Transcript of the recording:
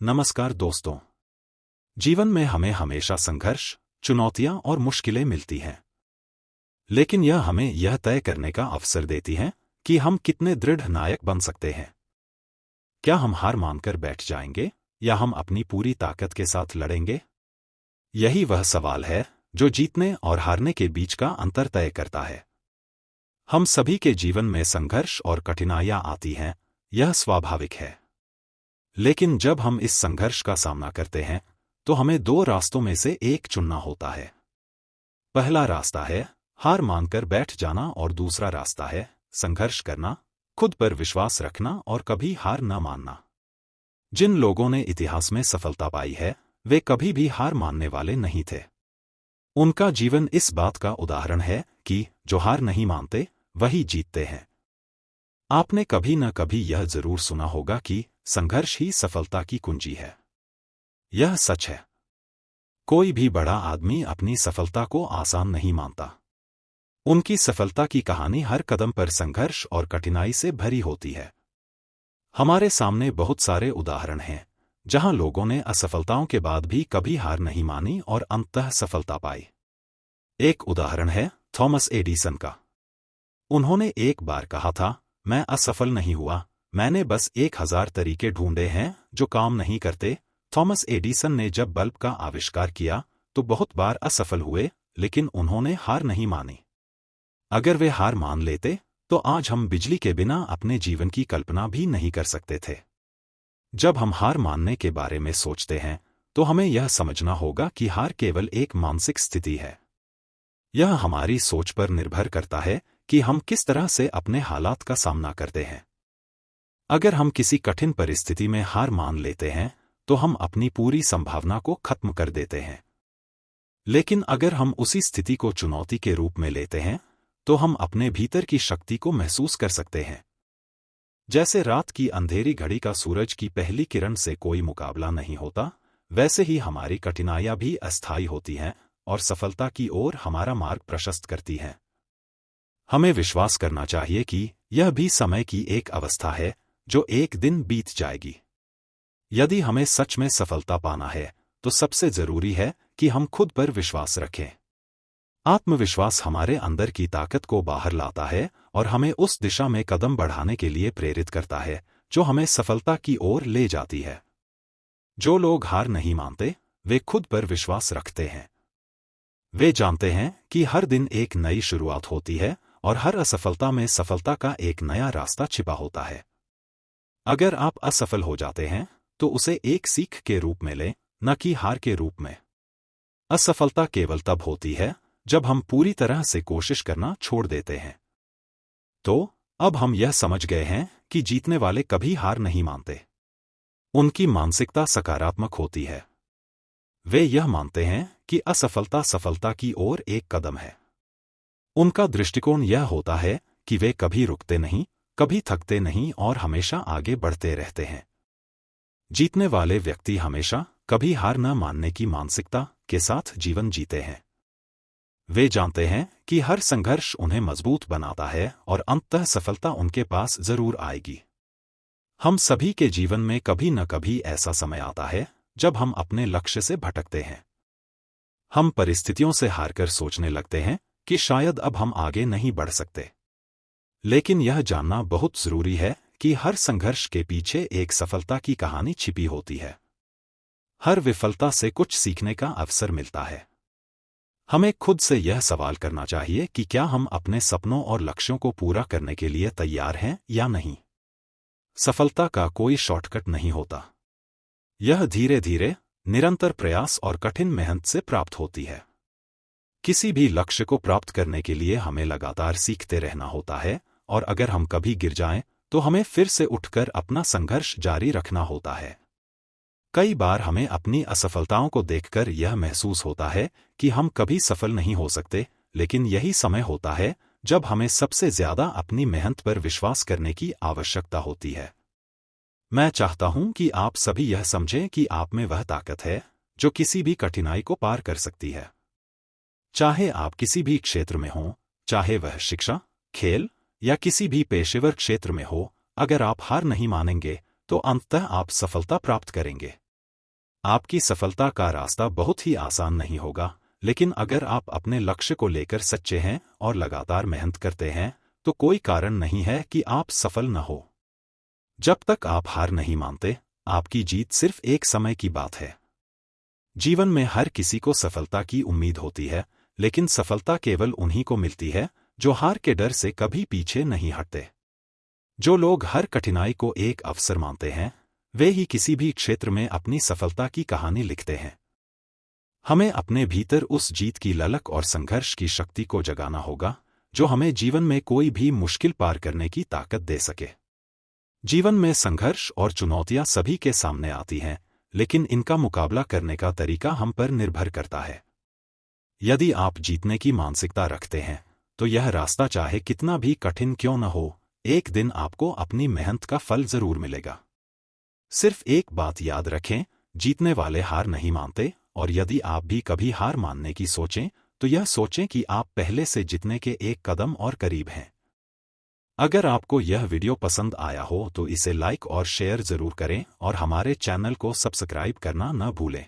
नमस्कार दोस्तों। जीवन में हमें हमेशा संघर्ष, चुनौतियां और मुश्किलें मिलती हैं, लेकिन यह हमें यह तय करने का अवसर देती हैं कि हम कितने दृढ़ नायक बन सकते हैं। क्या हम हार मानकर बैठ जाएंगे या हम अपनी पूरी ताकत के साथ लड़ेंगे? यही वह सवाल है जो जीतने और हारने के बीच का अंतर तय करता है। हम सभी के जीवन में संघर्ष और कठिनाइयां आती हैं, यह स्वाभाविक है। लेकिन जब हम इस संघर्ष का सामना करते हैं तो हमें दो रास्तों में से एक चुनना होता है। पहला रास्ता है हार मानकर बैठ जाना और दूसरा रास्ता है संघर्ष करना, खुद पर विश्वास रखना और कभी हार न मानना। जिन लोगों ने इतिहास में सफलता पाई है वे कभी भी हार मानने वाले नहीं थे। उनका जीवन इस बात का उदाहरण है कि जो हार नहीं मानते वही जीतते हैं। आपने कभी न कभी यह जरूर सुना होगा कि संघर्ष ही सफलता की कुंजी है। यह सच है। कोई भी बड़ा आदमी अपनी सफलता को आसान नहीं मानता। उनकी सफलता की कहानी हर कदम पर संघर्ष और कठिनाई से भरी होती है। हमारे सामने बहुत सारे उदाहरण हैं जहां लोगों ने असफलताओं के बाद भी कभी हार नहीं मानी और अंततः सफलता पाई। एक उदाहरण है थॉमस एडिसन का। उन्होंने एक बार कहा था, मैं असफल नहीं हुआ, मैंने बस 1000 तरीके ढूंढे हैं जो काम नहीं करते। थॉमस एडिसन ने जब बल्ब का आविष्कार किया तो बहुत बार असफल हुए, लेकिन उन्होंने हार नहीं मानी। अगर वे हार मान लेते तो आज हम बिजली के बिना अपने जीवन की कल्पना भी नहीं कर सकते थे। जब हम हार मानने के बारे में सोचते हैं तो हमें यह समझना होगा कि हार केवल एक मानसिक स्थिति है। यह हमारी सोच पर निर्भर करता है कि हम किस तरह से अपने हालात का सामना करते हैं। अगर हम किसी कठिन परिस्थिति में हार मान लेते हैं तो हम अपनी पूरी संभावना को खत्म कर देते हैं। लेकिन अगर हम उसी स्थिति को चुनौती के रूप में लेते हैं तो हम अपने भीतर की शक्ति को महसूस कर सकते हैं। जैसे रात की अंधेरी घड़ी का सूरज की पहली किरण से कोई मुकाबला नहीं होता, वैसे ही हमारी कठिनाइयां भी अस्थायी होती हैं और सफलता की ओर हमारा मार्ग प्रशस्त करती हैं। हमें विश्वास करना चाहिए कि यह भी समय की एक अवस्था है जो एक दिन बीत जाएगी। यदि हमें सच में सफलता पाना है तो सबसे जरूरी है कि हम खुद पर विश्वास रखें। आत्मविश्वास हमारे अंदर की ताकत को बाहर लाता है और हमें उस दिशा में कदम बढ़ाने के लिए प्रेरित करता है जो हमें सफलता की ओर ले जाती है। जो लोग हार नहीं मानते वे खुद पर विश्वास रखते हैं। वे जानते हैं कि हर दिन एक नई शुरुआत होती है और हर असफलता में सफलता का एक नया रास्ता छिपा होता है। अगर आप असफल हो जाते हैं तो उसे एक सीख के रूप में लें, न कि हार के रूप में। असफलता केवल तब होती है जब हम पूरी तरह से कोशिश करना छोड़ देते हैं। तो अब हम यह समझ गए हैं कि जीतने वाले कभी हार नहीं मानते। उनकी मानसिकता सकारात्मक होती है। वे यह मानते हैं कि असफलता सफलता की ओर एक कदम है। उनका दृष्टिकोण यह होता है कि वे कभी रुकते नहीं, कभी थकते नहीं और हमेशा आगे बढ़ते रहते हैं। जीतने वाले व्यक्ति हमेशा कभी हार न मानने की मानसिकता के साथ जीवन जीते हैं। वे जानते हैं कि हर संघर्ष उन्हें मजबूत बनाता है और अंततः सफलता उनके पास जरूर आएगी। हम सभी के जीवन में कभी न कभी ऐसा समय आता है जब हम अपने लक्ष्य से भटकते हैं। हम परिस्थितियों से हारकर सोचने लगते हैं कि शायद अब हम आगे नहीं बढ़ सकते। लेकिन यह जानना बहुत जरूरी है कि हर संघर्ष के पीछे एक सफलता की कहानी छिपी होती है। हर विफलता से कुछ सीखने का अवसर मिलता है। हमें खुद से यह सवाल करना चाहिए कि क्या हम अपने सपनों और लक्ष्यों को पूरा करने के लिए तैयार हैं या नहीं। सफलता का कोई शॉर्टकट नहीं होता। यह धीरे धीरे, निरंतर प्रयास और कठिन मेहनत से प्राप्त होती है। किसी भी लक्ष्य को प्राप्त करने के लिए हमें लगातार सीखते रहना होता है और अगर हम कभी गिर जाएं तो हमें फिर से उठकर अपना संघर्ष जारी रखना होता है। कई बार हमें अपनी असफलताओं को देखकर यह महसूस होता है कि हम कभी सफल नहीं हो सकते, लेकिन यही समय होता है जब हमें सबसे ज्यादा अपनी मेहनत पर विश्वास करने की आवश्यकता होती है। मैं चाहता हूं कि आप सभी यह समझें कि आप में वह ताकत है जो किसी भी कठिनाई को पार कर सकती है। चाहे आप किसी भी क्षेत्र में हों, चाहे वह शिक्षा, खेल या किसी भी पेशेवर क्षेत्र में हो, अगर आप हार नहीं मानेंगे तो अंततः आप सफलता प्राप्त करेंगे। आपकी सफलता का रास्ता बहुत ही आसान नहीं होगा, लेकिन अगर आप अपने लक्ष्य को लेकर सच्चे हैं और लगातार मेहनत करते हैं, तो कोई कारण नहीं है कि आप सफल न हो। जब तक आप हार नहीं मानते, आपकी जीत सिर्फ एक समय की बात है। जीवन में हर किसी को सफलता की उम्मीद होती है, लेकिन सफलता केवल उन्हीं को मिलती है जो हार के डर से कभी पीछे नहीं हटते। जो लोग हर कठिनाई को एक अवसर मानते हैं, वे ही किसी भी क्षेत्र में अपनी सफलता की कहानी लिखते हैं। हमें अपने भीतर उस जीत की ललक और संघर्ष की शक्ति को जगाना होगा, जो हमें जीवन में कोई भी मुश्किल पार करने की ताकत दे सके। जीवन में संघर्ष और चुनौतियां सभी के सामने आती हैं, लेकिन इनका मुकाबला करने का तरीका हम पर निर्भर करता है। यदि आप जीतने की मानसिकता रखते हैं, तो यह रास्ता चाहे कितना भी कठिन क्यों न हो, एक दिन आपको अपनी मेहनत का फल जरूर मिलेगा। सिर्फ एक बात याद रखें, जीतने वाले हार नहीं मानते, और यदि आप भी कभी हार मानने की सोचें, तो यह सोचें कि आप पहले से जीतने के एक कदम और करीब हैं। अगर आपको यह वीडियो पसंद आया हो तो इसे लाइक और शेयर जरूर करें और हमारे चैनल को सब्सक्राइब करना न भूलें।